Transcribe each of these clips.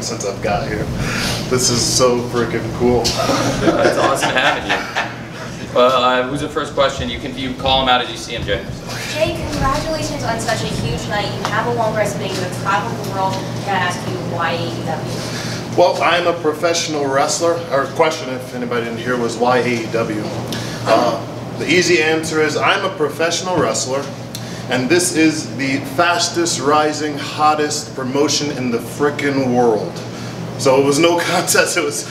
since I've got here. This is so freaking cool. It's awesome having you. Well, who's the first question? You call him out as you see him, Jay. Jay, congratulations on such a huge night. You have a long resume. You have traveled the world. I gotta ask you, why AEW? Well, I'm a professional wrestler. Our question, if anybody didn't hear, was why AEW? The easy answer is I'm a professional wrestler, and this is the fastest rising, hottest promotion in the frickin' world. So it was no contest. It was a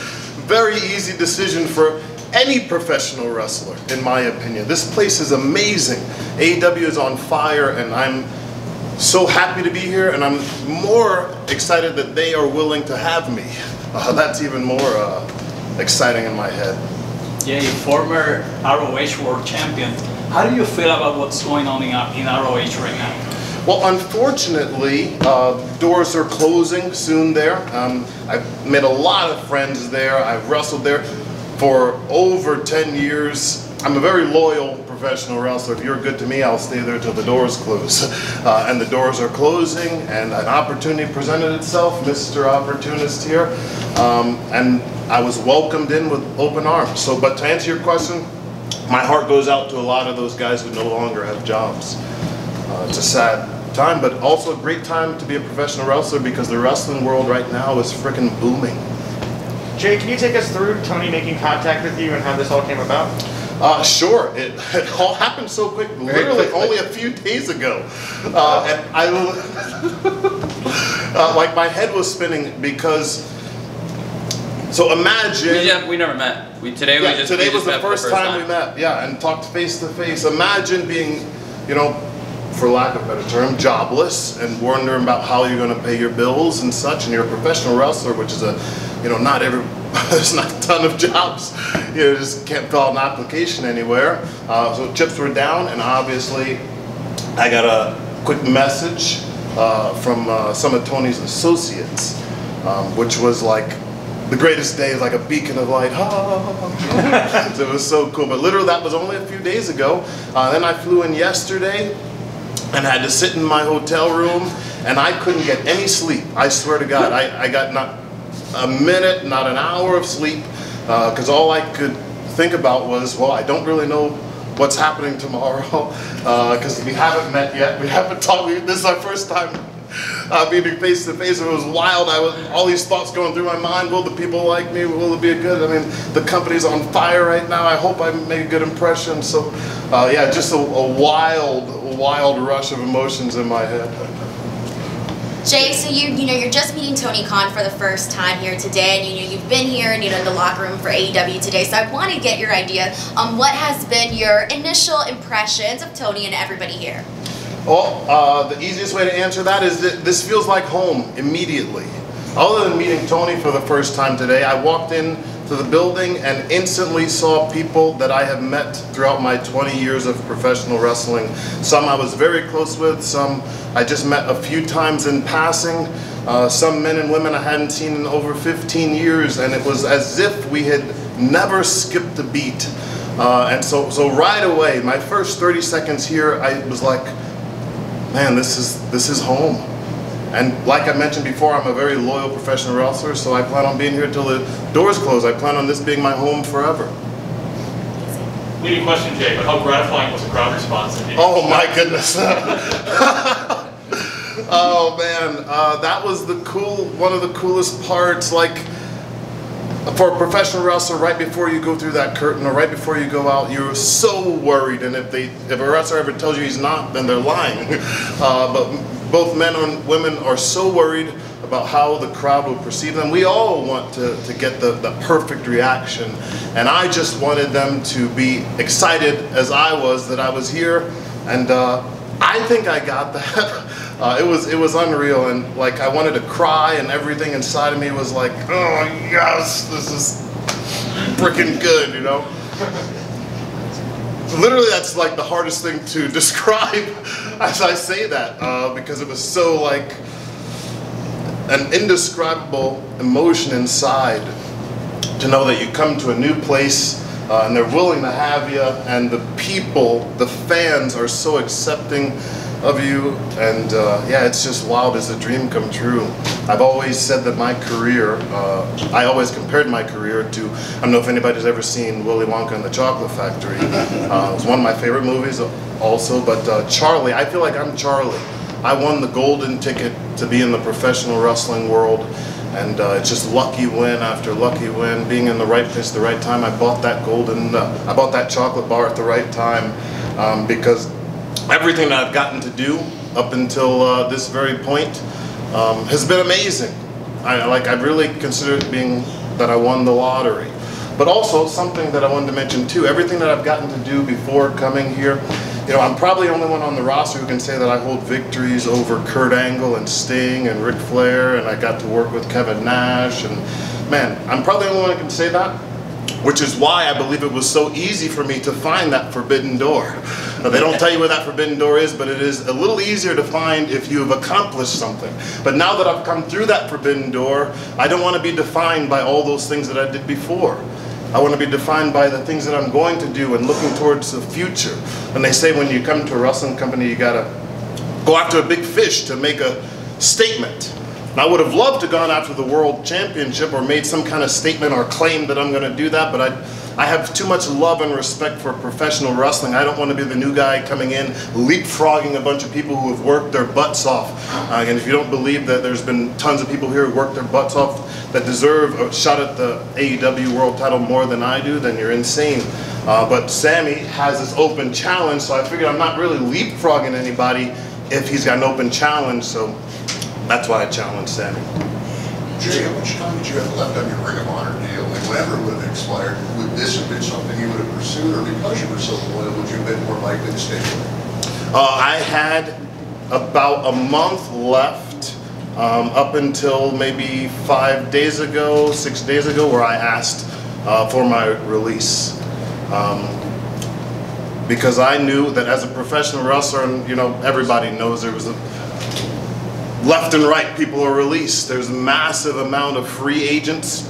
very easy decision for any professional wrestler, in my opinion. This place is amazing. AEW is on fire, and I'm so happy to be here, and I'm more excited that they are willing to have me. That's even more exciting in my head. Yeah, former ROH World Champion. How do you feel about what's going on in ROH right now? Well, unfortunately, doors are closing soon there. I've made a lot of friends there. I've wrestled there for over 10 years. I'm a very loyal professional wrestler. If you're good to me, I'll stay there till the doors close. And the doors are closing, and an opportunity presented itself, Mr. Opportunist here, and I was welcomed in with open arms. So, but to answer your question, my heart goes out to a lot of those guys who no longer have jobs. It's a sad time, but also a great time to be a professional wrestler because the wrestling world right now is freaking booming. Jay, can you take us through Tony making contact with you and how this all came about? Sure. It all happened so quick, literally only a few days ago. And I, like my head was spinning because, so imagine. We never met. Today was the first time we met, yeah, and talked face to face. Imagine being, you know, for lack of a better term, jobless and wondering about how you're going to pay your bills and such, and you're a professional wrestler, which is there's not a ton of jobs. You just can't fill out an application anywhere. So chips were down, and obviously I got a quick message from some of Tony's associates, which was like the greatest day, like a beacon of light. So it was so cool. But literally that was only a few days ago. Then I flew in yesterday and had to sit in my hotel room, and I couldn't get any sleep. I swear to God, I got not a minute, not an hour of sleep, because all I could think about was, well, I don't really know what's happening tomorrow, because we haven't met yet, we haven't talked. This is our first time meeting face to face. It was wild. All these thoughts going through my mind. Will the people like me? Will it be a good? I mean, the company's on fire right now. I hope I make a good impression. So, yeah, just a wild rush of emotions in my head. Jay, so you're just meeting Tony Khan for the first time here today, and you've been here in the locker room for AEW today. So I want to get your idea on what has been your initial impressions of Tony and everybody here. Well, the easiest way to answer that is that this feels like home immediately. Other than meeting Tony for the first time today, I walked in to the building and instantly saw people that I have met throughout my 20 years of professional wrestling. Some I was very close with, some I just met a few times in passing, some men and women I hadn't seen in over 15 years, and it was as if we had never skipped a beat. And so right away, my first 30 seconds here, I was like, man, this is home. And like I mentioned before, I'm a very loyal professional wrestler, so I plan on being here till the doors close. I plan on this being my home forever. Leading question, Jay, but how gratifying was the crowd response? Oh my goodness. Oh man, that was one of the coolest parts. Like, for a professional wrestler, right before you go through that curtain or right before you go out, you're so worried. And if a wrestler ever tells you he's not, then they're lying. But both men and women are so worried about how the crowd will perceive them. We all want to get the perfect reaction. And I just wanted them to be excited as I was that I was here. And I think I got that. It was unreal, and like I wanted to cry, and everything inside of me was like, oh yes, this is freaking good, you know. Literally, that's like the hardest thing to describe as I say that, because it was so like an indescribable emotion inside to know that you come to a new place and they're willing to have you, and the people, the fans are so accepting of you, and yeah, it's just wild. It's a dream come true. I've always said that my career, I always compared my career to, I don't know if anybody's ever seen Willy Wonka and the Chocolate Factory. It's one of my favorite movies also, but Charlie, I feel like I'm Charlie. I won the golden ticket to be in the professional wrestling world, and it's just lucky win after lucky win, being in the right place at the right time. I bought that I bought that chocolate bar at the right time, because everything that I've gotten to do up until this very point has been amazing. I really consider it being that I won the lottery. But also something that I wanted to mention too, everything that I've gotten to do before coming here, you know, I'm probably the only one on the roster who can say that I hold victories over Kurt Angle and Sting and Ric Flair, and I got to work with Kevin Nash, and man, I'm probably the only one who can say that, which is why I believe it was so easy for me to find that forbidden door. Now, they don't tell you where that forbidden door is, but it is a little easier to find if you have accomplished something. But now that I've come through that forbidden door, I don't want to be defined by all those things that I did before. I want to be defined by the things that I'm going to do and looking towards the future. And they say when you come to a wrestling company, you got to go after a big fish to make a statement. And I would have loved to have gone after the world championship or made some kind of statement or claim that I'm going to do that, but I have too much love and respect for professional wrestling. I don't want to be the new guy coming in, leapfrogging a bunch of people who have worked their butts off. And if you don't believe that there's been tons of people here who worked their butts off that deserve a shot at the AEW world title more than I do, then you're insane. But Sammy has this open challenge, so I figured I'm not really leapfrogging anybody if he's got an open challenge, so that's why I challenged Sammy. Jay, how much time did you have left on your Ring of Honor deal? And whenever it would have expired, would this have been something you would have pursued, or because you were so loyal, would you have been more likely to stay with? I had about a month left, up until maybe 5 days ago, 6 days ago, where I asked for my release. Because I knew that as a professional wrestler, and you know, everybody knows there was a left and right people are released. There's a massive amount of free agents,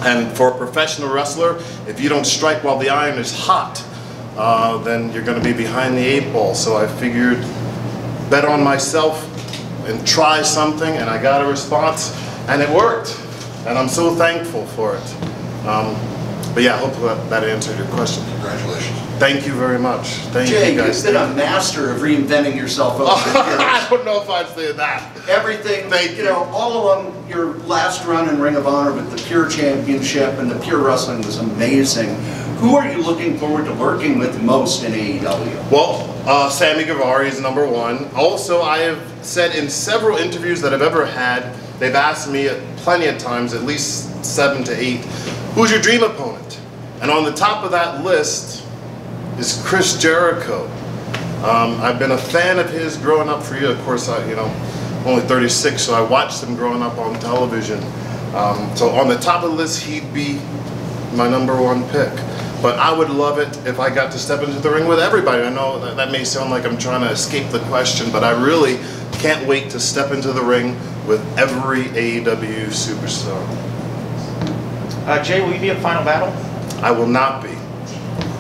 and for a professional wrestler, if you don't strike while the iron is hot, then you're going to be behind the 8 ball. So I figured, bet on myself and try something, and I got a response, and it worked, and I'm so thankful for it. But yeah, hopefully that answered your question. Congratulations. Thank you very much. Thank Jay, you guys. you've been a master of reinventing yourself over the years. I don't know if I'd say that. Everything, Thank you know, all along your last run in Ring of Honor with the Pure Championship and the Pure Wrestling was amazing. Who are you looking forward to working with most in AEW? Well, Sammy Guevara is #1. Also, I have said in several interviews that I've ever had, they've asked me plenty of times, at least 7 to 8, who's your dream opponent? And on the top of that list is Chris Jericho. I've been a fan of his growing up for you. Of course, I'm only 36, so I watched him growing up on television. So on the top of the list, he'd be my #1 pick. But I would love it if I got to step into the ring with everybody. I know that may sound like I'm trying to escape the question, but I really can't wait to step into the ring with every AEW superstar. Jay, will you be at Final Battle? I will not be.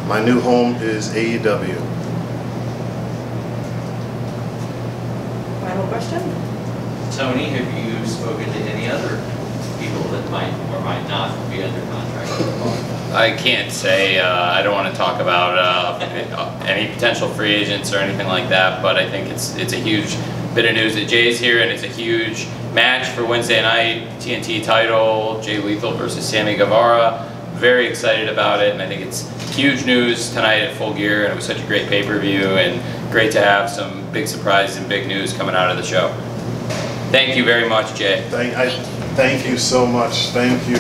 My new home is AEW. Final question? Tony, have you spoken to any other people that might or might not be under contract? I can't say, I don't want to talk about any potential free agents or anything like that, but I think it's a huge bit of news that Jay's here, and it's a huge match for Wednesday night, TNT title, Jay Lethal versus Sammy Guevara. Very excited about it, and I think it's huge news tonight at Full Gear, and it was such a great pay-per-view, and great to have some big surprises and big news coming out of the show. Thank you very much, Jay. Thank you so much. Thank you.